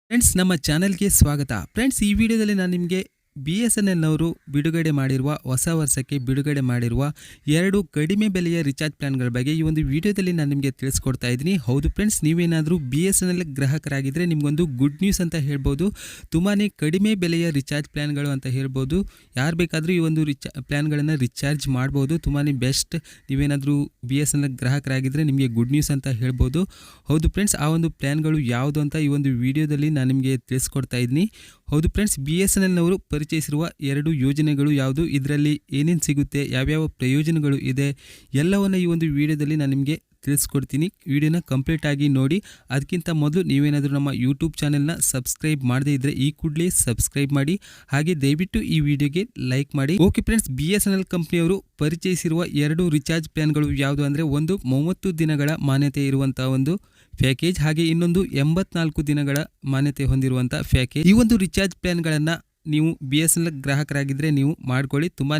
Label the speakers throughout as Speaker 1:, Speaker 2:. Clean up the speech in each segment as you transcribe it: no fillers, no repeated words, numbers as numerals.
Speaker 1: Friends ನಮ್ಮ ಚಾನೆಲ್ಗೆ ಸ್ವಾಗತ. ಫ್ರೆಂಡ್ಸ್ ಈ ವಿಡಿಯೋದಲ್ಲಿ ನಾನು ನಿಮಗೆ BSNL ಅವರು ಬಿಡುಗಡೆ ಮಾಡಿರುವ ಹೊಸ ವರ್ಷಕ್ಕೆ ಬಿಡುಗಡೆ ಮಾಡಿರುವ 2 ಕಡಿಮೆ ಬೆಲೆಯ ರಿಚಾರ್ಜ್ ಪ್ಲಾನ್ಗಳ ಬಗ್ಗೆ ಈ ಒಂದು ವಿಡಿಯೋದಲ್ಲಿ ನಾನು ನಿಮಗೆ ತಿಳಿಸ್ಕೊಡ್ತಾ ಇದ್ದೀನಿ. ಹೌದು ಫ್ರೆಂಡ್ಸ್, ನೀವೇನಾದರೂ BSNL ಗ್ರಾಹಕರಾಗಿದ್ದರೆ ನಿಮಗೊಂದು ಗುಡ್ ನ್ಯೂಸ್ ಅಂತ ಹೇಳ್ಬೋದು. ತುಂಬಾ ಕಡಿಮೆ ಬೆಲೆಯ ರಿಚಾರ್ಜ್ ಪ್ಲಾನ್ಗಳು ಅಂತ ಹೇಳ್ಬೋದು. ಯಾರು ಬೇಕಾದರೂ ಈ ಒಂದು ಪ್ಲಾನ್ಗಳನ್ನು ರಿಚಾರ್ಜ್ ಮಾಡ್ಬೋದು. ತುಂಬಾ ಬೆಸ್ಟ್. ನೀವೇನಾದರೂ BSNL ಗ್ರಾಹಕರಾಗಿದ್ದರೆ ನಿಮಗೆ ಗುಡ್ ನ್ಯೂಸ್ ಅಂತ ಹೇಳ್ಬೋದು. ಹೌದು ಫ್ರೆಂಡ್ಸ್, ಆ ಒಂದು ಪ್ಲಾನ್ಗಳು ಯಾವುದು ಅಂತ ಈ ಒಂದು ವಿಡಿಯೋದಲ್ಲಿ ನಾನು ನಿಮಗೆ ತಿಳಿಸ್ಕೊಡ್ತಾ ಇದ್ದೀನಿ. ಹೌದು ಫ್ರೆಂಡ್ಸ್, BSNLನವರು ಪರಿಚಯಿಸಿರುವ 2 ಯೋಜನೆಗಳು ಯಾವುದು, ಇದರಲ್ಲಿ ಏನೇನು ಸಿಗುತ್ತೆ, ಯಾವ್ಯಾವ ಪ್ರಯೋಜನಗಳು ಇದೆ, ಎಲ್ಲವನ್ನು ಈ ಒಂದು ವಿಡಿಯೋದಲ್ಲಿ ನಾನು ನಿಮಗೆ ತಿಳಿಸ್ಕೊಡ್ತೀನಿ. ವಿಡಿಯೋನ ಕಂಪ್ಲೀಟ್ ಆಗಿ ನೋಡಿ. ಅದಕ್ಕಿಂತ ಮೊದಲು ನೀವೇನಾದರೂ ನಮ್ಮ ಯೂಟ್ಯೂಬ್ ಚಾನೆಲ್ನ ಸಬ್ಸ್ಕ್ರೈಬ್ ಮಾಡದೇ ಇದ್ದರೆ ಈ ಕೂಡಲೇ ಸಬ್ಸ್ಕ್ರೈಬ್ ಮಾಡಿ, ಹಾಗೆ ದಯವಿಟ್ಟು ಈ ವಿಡಿಯೋಗೆ ಲೈಕ್ ಮಾಡಿ. ಓಕೆ ಫ್ರೆಂಡ್ಸ್, BSNL ಕಂಪ್ನಿಯವರು ಪರಿಚಯಿಸಿರುವ 2 ರಿಚಾರ್ಜ್ ಪ್ಲಾನ್ಗಳು ಯಾವುದು ಅಂದರೆ, ಒಂದು 30 ದಿನಗಳ ಮಾನ್ಯತೆ ಇರುವಂಥ ಒಂದು ಪ್ಯಾಕೇಜ್, ಹಾಗೆ ಇನ್ನೊಂದು 84 ದಿನಗಳ ಮಾನ್ಯತೆ ಹೊಂದಿರುವಂಥ ಪ್ಯಾಕೇಜ್. ಈ ಒಂದು ರಿಚಾರ್ಜ್ ಪ್ಲಾನ್ಗಳನ್ನು ನೀವು BSNL ಗ್ರಾಹಕರಾಗಿದ್ದರೆ ನೀವು ಮಾಡ್ಕೊಳ್ಳಿ. ತುಂಬಾ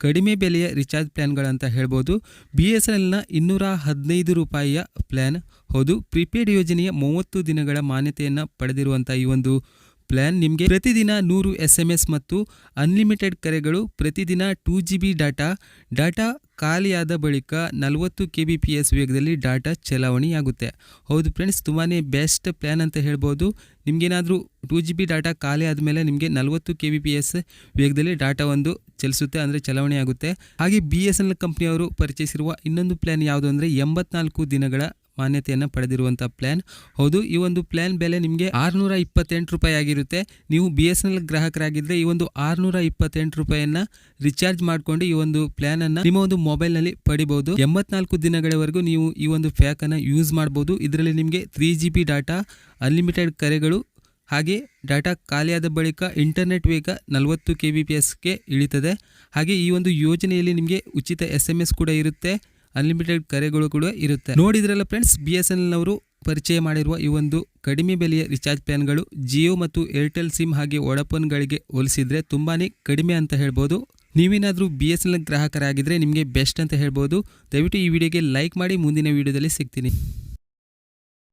Speaker 1: ಕಡಿಮೆ ಬೆಲೆಯ ರಿಚಾರ್ಜ್ ಪ್ಲಾನ್ಗಳಂತ ಹೇಳ್ಬೋದು. BSNLನ 215 ರೂಪಾಯಿಯ ಪ್ಲ್ಯಾನ್. ಹೌದು, ಪ್ರಿಪೇಡ್ ಯೋಜನೆಯ 30 ದಿನಗಳ ಮಾನ್ಯತೆಯನ್ನು ಪಡೆದಿರುವಂಥ ಈ ಒಂದು ಪ್ಲ್ಯಾನ್ ನಿಮಗೆ ಪ್ರತಿದಿನ 100 SMS ಮತ್ತು ಅನ್ಲಿಮಿಟೆಡ್ ಕರೆಗಳು, ಪ್ರತಿದಿನ 2 GB ಡಾಟಾ ಖಾಲಿಯಾದ ಬಳಿಕ 40 kbps ವೇಗದಲ್ಲಿ ಡಾಟಾ ಚಲಾವಣೆಯಾಗುತ್ತೆ. ಹೌದು ಫ್ರೆಂಡ್ಸ್, ತುಂಬಾ ಬೆಸ್ಟ್ ಪ್ಲ್ಯಾನ್ ಅಂತ ಹೇಳ್ಬೋದು. ನಿಮಗೇನಾದರೂ 2 GB ಡಾಟಾ ಖಾಲಿ ಆದಮೇಲೆ ನಿಮಗೆ 40 kbps ವೇಗದಲ್ಲಿ ಡಾಟಾ ಒಂದು ಚಲಿಸುತ್ತೆ, ಅಂದರೆ ಚಲಾವಣೆ ಆಗುತ್ತೆ. ಹಾಗೆ BSNL ಕಂಪ್ನಿಯವರು ಪರಿಚಯಿಸಿರುವ ಇನ್ನೊಂದು ಪ್ಲ್ಯಾನ್ ಯಾವುದು ಅಂದರೆ 84 ದಿನಗಳ ಮಾನ್ಯತೆಯನ್ನು ಪಡೆದಿರುವಂಥ ಪ್ಲ್ಯಾನ್. ಹೌದು, ಈ ಒಂದು ಪ್ಲ್ಯಾನ್ ಬೆಲೆ ನಿಮಗೆ 628 ರೂಪಾಯಿ ಆಗಿರುತ್ತೆ. ನೀವು BSNL ಗ್ರಾಹಕರಾಗಿದ್ದರೆ ಈ ಒಂದು 628 ರೂಪಾಯಿಯನ್ನು ರಿಚಾರ್ಜ್ ಮಾಡಿಕೊಂಡು ಈ ಒಂದು ಪ್ಲ್ಯಾನನ್ನು ನಿಮ್ಮ ಒಂದು ಮೊಬೈಲ್ನಲ್ಲಿ ಪಡಿಬಹುದು. 84 ದಿನಗಳವರೆಗೂ ನೀವು ಈ ಒಂದು ಪ್ಯಾಕನ್ನು ಯೂಸ್ ಮಾಡ್ಬೋದು. ಇದರಲ್ಲಿ ನಿಮಗೆ 3 GB ಡಾಟಾ, ಅನ್ಲಿಮಿಟೆಡ್ ಕರೆಗಳು, ಹಾಗೆ ಡಾಟಾ ಖಾಲಿಯಾದ ಬಳಿಕ ಇಂಟರ್ನೆಟ್ ವೇಗ 40 kbpsಗೆ ಇಳಿತದೆ. ಹಾಗೆ ಈ ಒಂದು ಯೋಜನೆಯಲ್ಲಿ ನಿಮಗೆ ಉಚಿತ SMS ಕೂಡ ಇರುತ್ತೆ, ಅನ್ಲಿಮಿಟೆಡ್ ಕರೆಗಳು ಕೂಡ ಇರುತ್ತೆ. ನೋಡಿದ್ರಲ್ಲ ಫ್ರೆಂಡ್ಸ್, BSNLನವರು ಪರಿಚಯ ಮಾಡಿರುವ ಈ ಒಂದು ಕಡಿಮೆ ಬೆಲೆಯ ರಿಚಾರ್ಜ್ ಪ್ಲಾನ್ಗಳು ಜಿಯೋ ಮತ್ತು ಏರ್ಟೆಲ್ ಸಿಮ್ ಹಾಗೆ ವೋಡಾಫೋನ್ಗಳಿಗೆ ಹೋಲಿಸಿದರೆ ತುಂಬಾ ಕಡಿಮೆ ಅಂತ ಹೇಳ್ಬೋದು. ನೀವೇನಾದರೂ BSNL ಗ್ರಾಹಕರಾಗಿದ್ದರೆ ನಿಮಗೆ ಬೆಸ್ಟ್ ಅಂತ ಹೇಳ್ಬೋದು. ದಯವಿಟ್ಟು ಈ ವಿಡಿಯೋಗೆ ಲೈಕ್ ಮಾಡಿ. ಮುಂದಿನ ವಿಡಿಯೋದಲ್ಲಿ ಸಿಗ್ತೀನಿ.